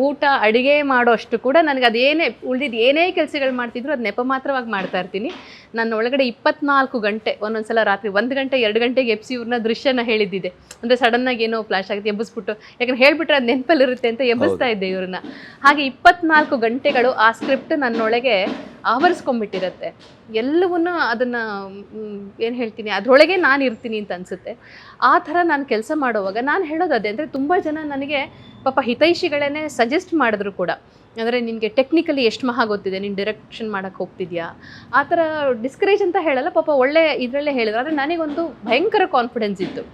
ಊಟ ಅಡುಗೆ ಮಾಡೋ ಅಷ್ಟು ಕೂಡ ನನಗೆ ಅದೇನೇ ಉಳಿದಿದ್ದು ಏನೇ ಕೆಲಸಗಳು ಮಾಡ್ತಿದ್ರು ಅದು ನೆಪ ಮಾತ್ರವಾಗಿ ಮಾಡ್ತಾ ಇರ್ತೀನಿ. ನನ್ನ ಒಳಗಡೆ 24 ಗಂಟೆ, ಒಂದೊಂದು ಸಲ ರಾತ್ರಿ 1 ಗಂಟೆ 2 ಗಂಟೆಗೆ ಎಬ್ಸಿ ಇವ್ರನ್ನ ದೃಶ್ಯನ ಹೇಳಿದ್ದಿದೆ. ಅಂದರೆ ಸಡನ್ನಾಗಿ ಏನೋ ಫ್ಲಾಶ್ ಆಗುತ್ತೆ, ಎಬ್ಬಿಸ್ಬಿಟ್ಟು, ಯಾಕಂದ್ರೆ ಹೇಳ್ಬಿಟ್ರೆ ಅದು ನೆನಪಲ್ಲಿರುತ್ತೆ ಅಂತ ಎಬ್ಬಿಸ್ತಾ ಇದ್ದೆ ಇವ್ರನ್ನ. ಹಾಗೆ 24 ಗಂಟೆಗಳು ಆ ಸ್ಕ್ರಿಪ್ಟ್ ನನ್ನೊಳಗೆ ಆವರಿಸ್ಕೊಂಡ್ಬಿಟ್ಟಿರುತ್ತೆ. ಎಲ್ಲವನ್ನೂ ಅದನ್ನು ಏನು ಹೇಳ್ತೀನಿ, ಅದರೊಳಗೆ ನಾನು ಇರ್ತೀನಿ ಅಂತ ಅನಿಸುತ್ತೆ. ಆ ಥರ ನಾನು ಕೆಲಸ ಮಾಡುವಾಗ ನಾನು ಹೇಳೋದು ಅದೇ. ಅಂದರೆ ತುಂಬ ಜನ ನನಗೆ ಪಾಪ ಹಿತೈಷಿಗಳನ್ನೇ ಸಜೆಸ್ಟ್ ಮಾಡಿದ್ರು ಕೂಡ. ಅಂದರೆ ನಿನಗೆ ಟೆಕ್ನಿಕಲಿ ಎಷ್ಟು ಮಹಾ ಗೊತ್ತಿದೆ, ನೀನು ಡೈರೆಕ್ಷನ್ ಮಾಡೋಕ್ಕೆ ಹೋಗ್ತಿದ್ಯಾ, ಆ ಥರ ಡಿಸ್ಕರೇಜ್ ಅಂತ ಹೇಳಲ್ಲ, ಪಾಪ ಒಳ್ಳೆ ಇದರಲ್ಲೇ ಹೇಳಿದ್ರು. ಆದರೆ ನನಗೊಂದು ಭಯಂಕರ ಕಾನ್ಫಿಡೆನ್ಸ್ ಇತ್ತು.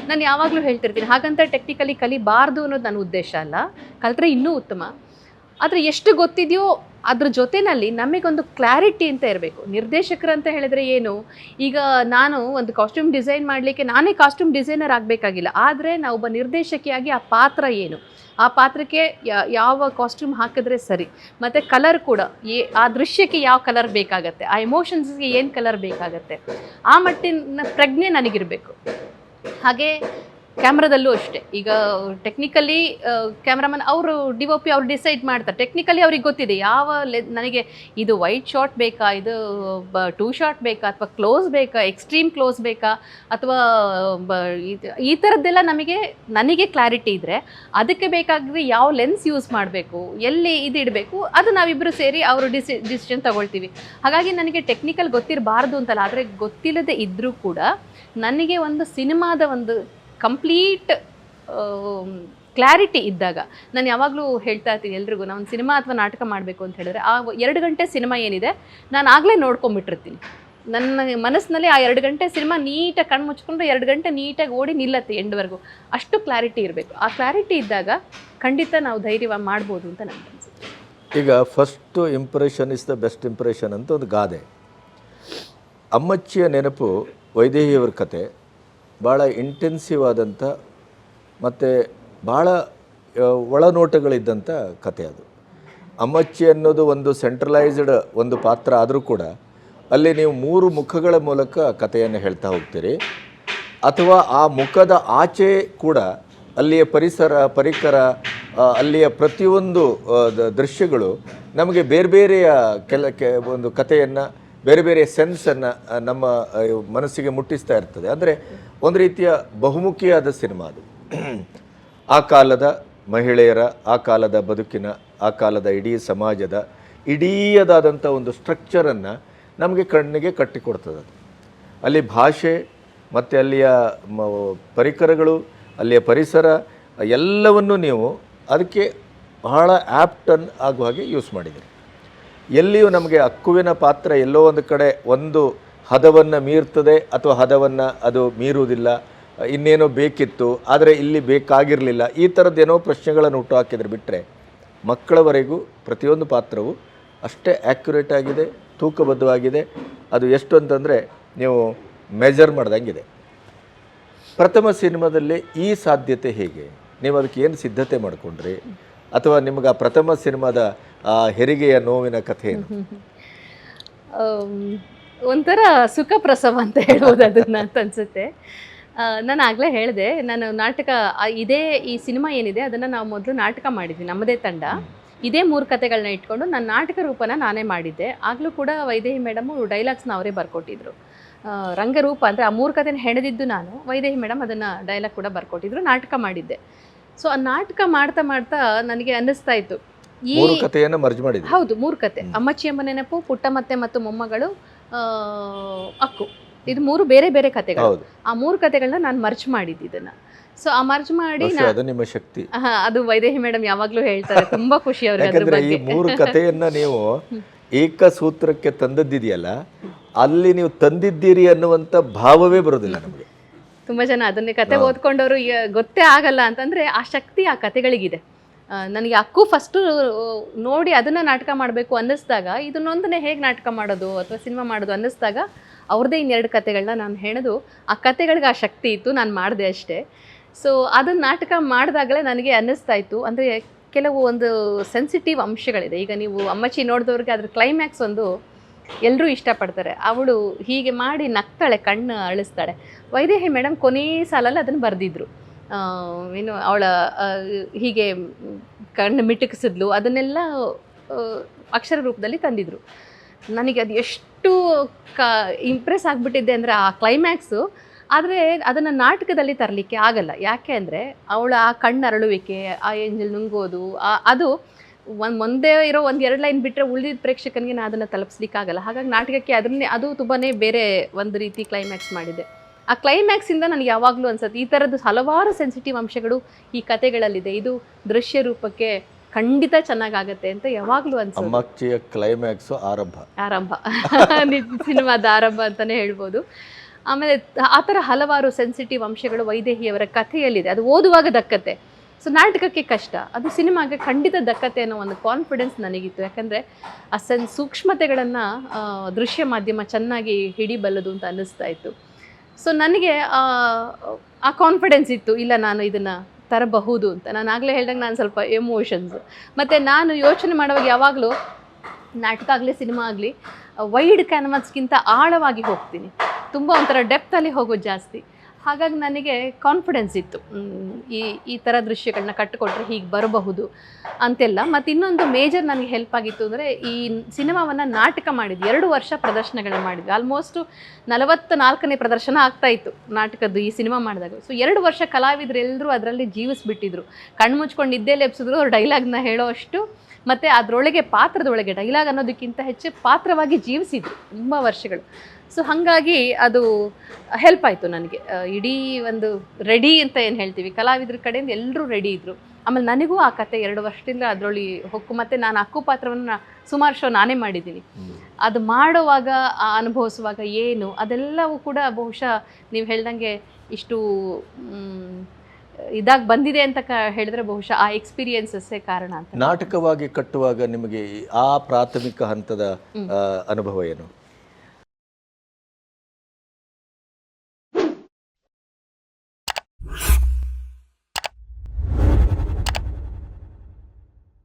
ನಾನು ಯಾವಾಗಲೂ ಹೇಳ್ತಿರ್ತೀನಿ, ಹಾಗಂತ ಟೆಕ್ನಿಕಲಿ ಕಲಿಬಾರ್ದು ಅನ್ನೋದು ನನ್ನ ಉದ್ದೇಶ ಅಲ್ಲ, ಕಲಿತ್ರೆ ಇನ್ನೂ ಉತ್ತಮ. ಆದರೆ ಎಷ್ಟು ಗೊತ್ತಿದೆಯೋ ಅದ್ರ ಜೊತೆಯಲ್ಲಿ ನಮಗೊಂದು ಕ್ಲಾರಿಟಿ ಅಂತ ಇರಬೇಕು. ನಿರ್ದೇಶಕರು ಅಂತ ಹೇಳಿದ್ರೆ ಏನು, ಈಗ ನಾನು ಒಂದು ಕಾಸ್ಟ್ಯೂಮ್ ಡಿಸೈನ್ ಮಾಡಲಿಕ್ಕೆ ನಾನೇ ಕಾಸ್ಟ್ಯೂಮ್ ಡಿಸೈನರ್ ಆಗಬೇಕಾಗಿಲ್ಲ, ಆದರೆ ನಾವೊಬ್ಬ ನಿರ್ದೇಶಕಿಯಾಗಿ ಆ ಪಾತ್ರ ಏನು, ಆ ಪಾತ್ರಕ್ಕೆ ಯಾವ ಕಾಸ್ಟ್ಯೂಮ್ ಹಾಕಿದ್ರೆ ಸರಿ, ಮತ್ತು ಕಲರ್ ಕೂಡ ಆ ದೃಶ್ಯಕ್ಕೆ ಯಾವ ಕಲರ್ ಬೇಕಾಗತ್ತೆ, ಆ ಎಮೋಷನ್ಸ್ಗೆ ಏನು ಕಲರ್ ಬೇಕಾಗತ್ತೆ, ಆ ಮಟ್ಟಿನ ಪ್ರಜ್ಞೆ ನನಗಿರಬೇಕು. ಹಾಗೆ ಕ್ಯಾಮ್ರಾದಲ್ಲೂ ಅಷ್ಟೇ. ಈಗ ಟೆಕ್ನಿಕಲಿ ಕ್ಯಾಮ್ರಾಮನ್ ಅವರು DOP ಅವ್ರು ಡಿಸೈಡ್ ಮಾಡ್ತಾರೆ. ಟೆಕ್ನಿಕಲಿ ಅವ್ರಿಗೆ ಗೊತ್ತಿದೆ ಯಾವ ನನಗೆ ಇದು ವೈಟ್ ಶಾಟ್ ಬೇಕಾ, ಇದು 2 ಶಾಟ್ ಬೇಕಾ, ಅಥವಾ ಕ್ಲೋಸ್ ಬೇಕಾ, ಎಕ್ಸ್ಟ್ರೀಮ್ ಕ್ಲೋಸ್ ಬೇಕಾ, ಅಥವಾ ಈ ಥರದ್ದೆಲ್ಲ ನನಗೆ ಕ್ಲಾರಿಟಿ ಇದ್ದರೆ ಅದಕ್ಕೆ ಬೇಕಾದರೆ ಯಾವ ಲೆನ್ಸ್ ಯೂಸ್ ಮಾಡಬೇಕು, ಎಲ್ಲಿ ಇದು ಇಡಬೇಕು, ಅದು ನಾವಿಬ್ಬರು ಸೇರಿ ಅವರು ಡಿಸಿಷನ್ ತಗೊಳ್ತೀವಿ. ಹಾಗಾಗಿ ನನಗೆ ಟೆಕ್ನಿಕಲ್ ಗೊತ್ತಿರಬಾರ್ದು ಅಂತಲ್ಲ, ಆದರೆ ಗೊತ್ತಿಲ್ಲದೆ ಇದ್ದರೂ ಕೂಡ ನನಗೆ ಒಂದು ಸಿನಿಮಾದ ಒಂದು ಕಂಪ್ಲೀಟ್ ಕ್ಲಾರಿಟಿ ಇದ್ದಾಗ, ನಾನು ಯಾವಾಗಲೂ ಹೇಳ್ತಾ ಇರ್ತೀನಿ ಎಲ್ರಿಗೂ, ನಾನು ಒಂದು ಸಿನಿಮಾ ಅಥವಾ ನಾಟಕ ಮಾಡಬೇಕು ಅಂತ ಹೇಳಿದ್ರೆ ಆ 2 ಗಂಟೆ ಸಿನಿಮಾ ಏನಿದೆ ನಾನು ಆಗಲೇ ನೋಡ್ಕೊಂಬಿಟ್ಟಿರ್ತೀನಿ. ನನ್ನ ಮನಸ್ಸಿನಲ್ಲಿ ಆ 2 ಗಂಟೆ ಸಿನಿಮಾ ನೀಟಾಗಿ ಕಣ್ಣು ಮುಚ್ಕೊಂಡ್ರೆ 2 ಗಂಟೆ ನೀಟಾಗಿ ಓಡಿ ನಿಲ್ಲತ್ತೆ ಎಂಡ್ವರೆಗೂ. ಅಷ್ಟು ಕ್ಲಾರಿಟಿ ಇರಬೇಕು. ಆ ಕ್ಲಾರಿಟಿ ಇದ್ದಾಗ ಖಂಡಿತ ನಾವು ಧೈರ್ಯವಾಗಿ ಮಾಡ್ಬೋದು ಅಂತ ನನಗೆ ಅನಿಸುತ್ತೆ. ಈಗ first impression is the best impression ಅಂತ ಒಂದು ಗಾದೆ. ಅಮ್ಮಚ್ಚಿಯ ನೆನಪು ವೈದೇಹಿಯವರ ಕತೆ ಭಾಳ ಇಂಟೆನ್ಸಿವ್ ಆದಂಥ ಮತ್ತು ಭಾಳ ಒಳನೋಟಗಳಿದ್ದಂಥ ಕತೆ ಅದು. ಅಮ್ಮಚ್ಚಿ ಅನ್ನೋದು ಒಂದು ಸೆಂಟ್ರಲೈಸ್ಡ್ ಒಂದು ಪಾತ್ರ ಆದರೂ ಕೂಡ ಅಲ್ಲಿ ನೀವು 3 ಮುಖಗಳ ಮೂಲಕ ಕಥೆಯನ್ನು ಹೇಳ್ತಾ ಹೋಗ್ತೀರಿ, ಅಥವಾ ಆ ಮುಖದ ಆಚೆ ಕೂಡ ಅಲ್ಲಿಯ ಪರಿಕರ ಅಲ್ಲಿಯ ಪ್ರತಿಯೊಂದು ದೃಶ್ಯಗಳು ನಮಗೆ ಬೇರೆ ಬೇರೆಯ ಒಂದು ಕಥೆಯನ್ನು, ಬೇರೆ ಬೇರೆ ಸೆನ್ಸನ್ನು ನಮ್ಮ ಮನಸ್ಸಿಗೆ ಮುಟ್ಟಿಸ್ತಾ ಇರ್ತದೆ. ಅಂದರೆ ಒಂದು ರೀತಿಯ ಬಹುಮುಖಿಯಾದ ಸಿನಿಮಾ ಅದು. ಆ ಕಾಲದ ಮಹಿಳೆಯರ, ಆ ಕಾಲದ ಬದುಕಿನ, ಆ ಕಾಲದ ಇಡೀ ಸಮಾಜದ ಇಡೀದಾದಂಥ ಒಂದು ಸ್ಟ್ರಕ್ಚರನ್ನು ನಮಗೆ ಕಣ್ಣಿಗೆ ಕಟ್ಟಿಕೊಡ್ತದೆ ಅದು. ಅಲ್ಲಿ ಭಾಷೆ ಮತ್ತು ಅಲ್ಲಿಯ ಪರಿಕರಗಳು, ಅಲ್ಲಿಯ ಪರಿಸರ ಎಲ್ಲವನ್ನೂ ನೀವು ಅದಕ್ಕೆ ಬಹಳ ಆ್ಯಪ್ಟನ್ ಆಗುವ ಹಾಗೆ ಯೂಸ್ ಮಾಡಿದ್ದೀರಿ. ಎಲ್ಲಿಯೂ ನಮಗೆ ಅಕ್ಕುವಿನ ಪಾತ್ರ ಎಲ್ಲೋ ಒಂದು ಕಡೆ ಒಂದು ಹದವನ್ನು ಮೀರ್ತದೆ ಅಥವಾ ಹದವನ್ನು ಅದು ಮೀರುವುದಿಲ್ಲ, ಇನ್ನೇನೋ ಬೇಕಿತ್ತು ಆದರೆ ಇಲ್ಲಿ ಬೇಕಾಗಿರಲಿಲ್ಲ, ಈ ಥರದ್ದೇನೋ ಪ್ರಶ್ನೆಗಳನ್ನು ಹುಟ್ಟು ಹಾಕಿದ್ರೆ ಬಿಟ್ಟರೆ ಮಕ್ಕಳವರೆಗೂ ಪ್ರತಿಯೊಂದು ಪಾತ್ರವು ಅಷ್ಟೇ ಆ್ಯಕ್ಯುರೇಟ್ ಆಗಿದೆ, ತೂಕಬದ್ಧವಾಗಿದೆ. ಅದು ಎಷ್ಟು ಅಂತಂದರೆ ನೀವು ಮೆಜರ್ ಮಾಡ್ದಂಗಿದೆ. ಪ್ರಥಮ ಸಿನಿಮಾದಲ್ಲಿ ಈ ಸಾಧ್ಯತೆ ಹೇಗೆ? ನೀವು ಅದಕ್ಕೆ ಏನು ಸಿದ್ಧತೆ ಮಾಡಿಕೊಂಡ್ರಿ, ಅಥವಾ ನಿಮಗೆ ಆ ಪ್ರಥಮ ಸಿನಿಮಾದ ಆ ಹೆರಿಗೆಯ ನೋವಿನ ಕಥೆ ಏನು? ಒಂಥರ ಸುಖ ಪ್ರಸವ ಅಂತ ಹೇಳ್ಬೋದು ಅದನ್ನು ಅಂತ ಅನಿಸುತ್ತೆ. ನಾನು ಆಗಲೇ ಹೇಳಿದೆ, ನಾನು ನಾಟಕ ಈ ಸಿನಿಮಾ ಏನಿದೆ ಅದನ್ನು ನಾವು ಮೊದಲು ನಾಟಕ ಮಾಡಿದ್ವಿ, ನಮ್ಮದೇ ತಂಡ. ಇದೇ 3 ಕಥೆಗಳನ್ನ ಇಟ್ಕೊಂಡು ನಾನು ನಾಟಕ ರೂಪನ ನಾನೇ ಮಾಡಿದ್ದೆ. ಆಗಲೂ ಕೂಡ ವೈದೇಹಿ ಮೇಡಮು ಡೈಲಾಗ್ಸ್ನ ಅವರೇ ಬರ್ಕೊಟ್ಟಿದ್ರು. ರಂಗರೂಪ ಅಂದರೆ ಆ 3 ಕಥೆನ ಹೆಣೆದಿದ್ದು ನಾನು, ವೈದೇಹಿ ಮೇಡಮ್ ಅದನ್ನು ಡೈಲಾಗ್ ಕೂಡ ಬರ್ಕೊಟ್ಟಿದ್ರು, ನಾಟಕ ಮಾಡಿದ್ದೆ. ಸೊ ಆ ನಾಟಕ ಮಾಡ್ತಾ ಮಾಡ್ತಾ ನನಗೆ ಅನ್ನಿಸ್ತಾ ಇತ್ತು, ಈ 3 ಕಥೆಯನ್ನು ಮರ್ಜ್ ಮಾಡಿದ್ದೆ. ಹೌದು, 3 ಕಥೆ, ಅಮ್ಮಚ್ಚಿ ಎಂಬ ನೆನಪು, ಪುಟ್ಟಮತ್ತೆ ಮತ್ತು ಮೊಮ್ಮಗಳು, ಅಕ್ಕು, ಇದು 3 ಬೇರೆ ಬೇರೆ ಕಥೆಗಳು. ಆ 3 ಕಥೆಗಳನ್ನ ನಾನು ಮರ್ಜ್ ಮಾಡಿದ್ದು ಇದನ್ನು. ಸೊ ಆ ಮರ್ಜ್ ಮಾಡಿ ಅದು ನಿಮ್ಮ ಶಕ್ತಿ. ಅದು ವೈದೇಹಿ ಮೇಡಮ್ ಯಾವಾಗಲೂ ಹೇಳ್ತಾರೆ, ತುಂಬಾ ಖುಷಿ ಅವ್ರಿಗೆ ಅದ್ರ ಬಗ್ಗೆ. ಈ 3 ಕಥೆಯನ್ನ ನೀವು ಏಕಸೂತ್ರಕ್ಕೆ ತಂದದ್ದಿದೆಯಲ್ಲ, ಅಲ್ಲಿ ನೀವು ತಂದಿದ್ದೀರಿ ಅನ್ನುವಂಥ ಭಾವವೇ ಬರೋದಿಲ್ಲ ನಮಗೆ. ತುಂಬ ಜನ ಅದನ್ನೇ ಕತೆ ಓದ್ಕೊಂಡವರು ಗೊತ್ತೇ ಆಗಲ್ಲ ಅಂತಂದರೆ ಆ ಶಕ್ತಿ ಆ ಕತೆಗಳಿಗಿದೆ. ನನಗೆ ಅಕ್ಕು ಫಸ್ಟು ನೋಡಿ ಅದನ್ನು ನಾಟಕ ಮಾಡಬೇಕು ಅನ್ನಿಸ್ದಾಗ, ಇದನ್ನೊಂದನ್ನೇ ಹೇಗೆ ನಾಟಕ ಮಾಡೋದು ಅಥವಾ ಸಿನಿಮಾ ಮಾಡೋದು ಅನ್ನಿಸ್ದಾಗ ಅವ್ರದ್ದೇ 2 ಕತೆಗಳನ್ನ ನಾನು ಹೆಣೆದು, ಆ ಕತೆಗಳಿಗೆ ಆ ಶಕ್ತಿ ಇತ್ತು, ನಾನು ಮಾಡಿದೆ ಅಷ್ಟೇ. ಸೊ ಅದನ್ನು ನಾಟಕ ಮಾಡಿದಾಗಲೇ ನನಗೆ ಅನ್ನಿಸ್ತಾ ಇತ್ತು, ಅಂದರೆ ಕೆಲವು ಒಂದು ಸೆನ್ಸಿಟಿವ್ ಅಂಶಗಳಿದೆ. ಈಗ ನೀವು ಅಮ್ಮಚ್ಚಿ ನೋಡಿದವ್ರಿಗೆ ಅದ್ರ ಕ್ಲೈಮ್ಯಾಕ್ಸ್ ಒಂದು ಎಲ್ಲರೂ ಇಷ್ಟಪಡ್ತಾರೆ. ಅವಳು ಹೀಗೆ ಮಾಡಿ ನಗ್ತಾಳೆ, ಕಣ್ಣು ಅಳಿಸ್ತಾಳೆ. ವೈದೇಹಿ ಮೇಡಮ್ ಕೊನೆ ಸಾಲಲ್ಲಿ ಅದನ್ನು ಬರೆದಿದ್ರು, ಏನು ಅವಳ ಹೀಗೆ ಕಣ್ಣು ಮಿಟುಕಿಸಿದ್ಲು, ಅದನ್ನೆಲ್ಲ ಅಕ್ಷರ ರೂಪದಲ್ಲಿ ತಂದಿದ್ರು. ನನಗೆ ಅದು ಎಷ್ಟು ಇಂಪ್ರೆಸ್ ಆಗಿಬಿಟ್ಟಿದ್ದೆ ಅಂದರೆ ಆ ಕ್ಲೈಮ್ಯಾಕ್ಸು. ಆದರೆ ಅದನ್ನು ನಾಟಕದಲ್ಲಿ ತರಲಿಕ್ಕೆ ಆಗಲ್ಲ. ಯಾಕೆ ಅಂದರೆ ಅವಳ ಆ ಕಣ್ಣು ಅರಳುವಿಕೆ, ಆ ಏಂಜಲ್ ನುಂಗೋದು, ಅದು ಒಂದೇ ಇರೋ 1-2 ಲೈನ್ ಬಿಟ್ಟರೆ ಉಳಿದಿದ್ದ ಪ್ರೇಕ್ಷಕನಿಗೆ ನಾನು ಅದನ್ನು ತಲುಪಿಸ್ಲಿಕ್ಕಾಗಲ್ಲ. ಹಾಗಾಗಿ ನಾಟಕಕ್ಕೆ ಅದು ತುಂಬಾ ಬೇರೆ ಒಂದು ರೀತಿ ಕ್ಲೈಮ್ಯಾಕ್ಸ್ ಮಾಡಿದೆ. ಆ ಕ್ಲೈಮ್ಯಾಕ್ಸಿಂದ ನನಗೆ ಯಾವಾಗಲೂ ಅನ್ಸುತ್ತೆ ಈ ಥರದ್ದು ಹಲವಾರು ಸೆನ್ಸಿಟಿವ್ ಅಂಶಗಳು ಈ ಕತೆಗಳಲ್ಲಿದೆ, ಇದು ದೃಶ್ಯ ರೂಪಕ್ಕೆ ಖಂಡಿತ ಚೆನ್ನಾಗಾಗತ್ತೆ ಅಂತ ಯಾವಾಗಲೂ ಅನ್ಸುತ್ತೆ. ಅಮ್ಮಚ್ಚಿಯ ಕ್ಲೈಮ್ಯಾಕ್ಸು ಆರಂಭ ಸಿನಿಮಾದ ಆರಂಭ ಅಂತಲೇ ಹೇಳ್ಬೋದು. ಆಮೇಲೆ ಆ ಥರ ಹಲವಾರು ಸೆನ್ಸಿಟಿವ್ ಅಂಶಗಳು ವೈದೇಹಿಯವರ ಕಥೆಯಲ್ಲಿದೆ, ಅದು ಓದುವಾಗ ದಕ್ಕತ್ತೆ. ಸೊ ನಾಟಕಕ್ಕೆ ಕಷ್ಟ, ಅದು ಸಿನಿಮಾಗೆ ಖಂಡಿತ ದಕ್ಕತೆ ಅನ್ನೋ ಒಂದು ಕಾನ್ಫಿಡೆನ್ಸ್ ನನಗಿತ್ತು. ಯಾಕಂದರೆ ಆ ಸೂಕ್ಷ್ಮತೆಗಳನ್ನು ದೃಶ್ಯ ಮಾಧ್ಯಮ ಚೆನ್ನಾಗಿ ಹಿಡಿಬಲ್ಲದು ಅಂತ ಅನ್ನಿಸ್ತಾ ಇತ್ತು. ಸೊ ನನಗೆ ಆ ಕಾನ್ಫಿಡೆನ್ಸ್ ಇತ್ತು, ಇಲ್ಲ ನಾನು ಇದನ್ನು ತರಬಹುದು ಅಂತ. ನಾನು ಆಗಲೇ ಹೇಳ್ದಂಗೆ ನಾನು ಸ್ವಲ್ಪ ಎಮೋಷನ್ಸ್, ಮತ್ತು ನಾನು ಯೋಚನೆ ಮಾಡುವಾಗ ಯಾವಾಗಲೂ ನಾಟಕ ಆಗಲಿ ಸಿನಿಮಾ ಆಗಲಿ ವೈಡ್ ಕ್ಯಾನ್ವಾಸ್ಗಿಂತ ಆಳವಾಗಿ ಹೋಗ್ತೀನಿ, ತುಂಬ ಒಂಥರ ಡೆಪ್ತಲ್ಲಿ ಹೋಗೋದು ಜಾಸ್ತಿ. ಹಾಗಾಗಿ ನನಗೆ ಕಾನ್ಫಿಡೆನ್ಸ್ ಇತ್ತು, ಈ ಥರ ದೃಶ್ಯಗಳನ್ನ ಕಟ್ಟಿಕೊಟ್ರೆ ಹೀಗೆ ಬರಬಹುದು ಅಂತೆಲ್ಲ. ಮತ್ತು ಇನ್ನೊಂದು ಮೇಜರ್ ನನಗೆ ಹೆಲ್ಪ್ ಆಗಿತ್ತು ಅಂದರೆ, ಈ ಸಿನಿಮಾವನ್ನು ನಾಟಕ ಮಾಡಿದ್ವಿ, 2 ವರ್ಷ ಪ್ರದರ್ಶನಗಳನ್ನ ಮಾಡಿದ್ವಿ. ಆಲ್ಮೋಸ್ಟು 44ನೇ ಪ್ರದರ್ಶನ ಆಗ್ತಾಯಿತ್ತು ನಾಟಕದ್ದು ಈ ಸಿನಿಮಾ ಮಾಡಿದಾಗ. ಸೊ 2 ವರ್ಷ ಕಲಾವಿದರು ಎಲ್ಲರೂ ಅದರಲ್ಲಿ ಜೀವಿಸ್ಬಿಟ್ಟಿದ್ರು, ಕಣ್ಣು ಮುಚ್ಕೊಂಡು ನಿದ್ದೆ ಲೆಪ್ಸಿದ್ರು, ಅವ್ರು ಡೈಲಾಗ್ನ ಹೇಳೋ ಅಷ್ಟು, ಮತ್ತು ಅದರೊಳಗೆ ಪಾತ್ರದೊಳಗೆ ಡೈಲಾಗ್ ಅನ್ನೋದಕ್ಕಿಂತ ಹೆಚ್ಚು ಪಾತ್ರವಾಗಿ ಜೀವಿಸಿದ್ರು ತುಂಬ ವರ್ಷಗಳು. ಸೊ ಹಾಗಾಗಿ ಅದು ಹೆಲ್ಪ್ ಆಯಿತು ನನಗೆ. ಇಡೀ ಒಂದು ರೆಡಿ ಅಂತ ಏನು ಹೇಳ್ತೀವಿ, ಕಲಾವಿದ್ರ ಕಡೆಯಿಂದ ಎಲ್ಲರೂ ರೆಡಿ ಇದ್ದರು. ಆಮೇಲೆ ನನಗೂ ಆ ಕತೆ 2 ವರ್ಷದಿಂದ ಅದರೊಳಗೆ ಹೊಕ್ಕು, ಮತ್ತು ನಾನು ಅಕ್ಕು ಪಾತ್ರವನ್ನು ಸುಮಾರು ಶೋ ನಾನೇ ಮಾಡಿದ್ದೀನಿ. ಅದು ಮಾಡುವಾಗ ಅನುಭವಿಸುವಾಗ ಏನು ಅದೆಲ್ಲವೂ ಕೂಡ ಬಹುಶಃ ನೀವು ಹೇಳ್ದಂಗೆ ಇಷ್ಟು ಇದಾಗಿ ಬಂದಿದೆ ಅಂತ ಹೇಳಿದ್ರೆ ಬಹುಶಃ ಆ ಎಕ್ಸ್ಪೀರಿಯನ್ಸಸ್ಸೇ ಕಾರಣ ಅಂತ. ನಾಟಕವಾಗಿ ಕಟ್ಟುವಾಗ ನಿಮಗೆ ಆ ಪ್ರಾಥಮಿಕ ಹಂತದ ಅನುಭವ ಏನು?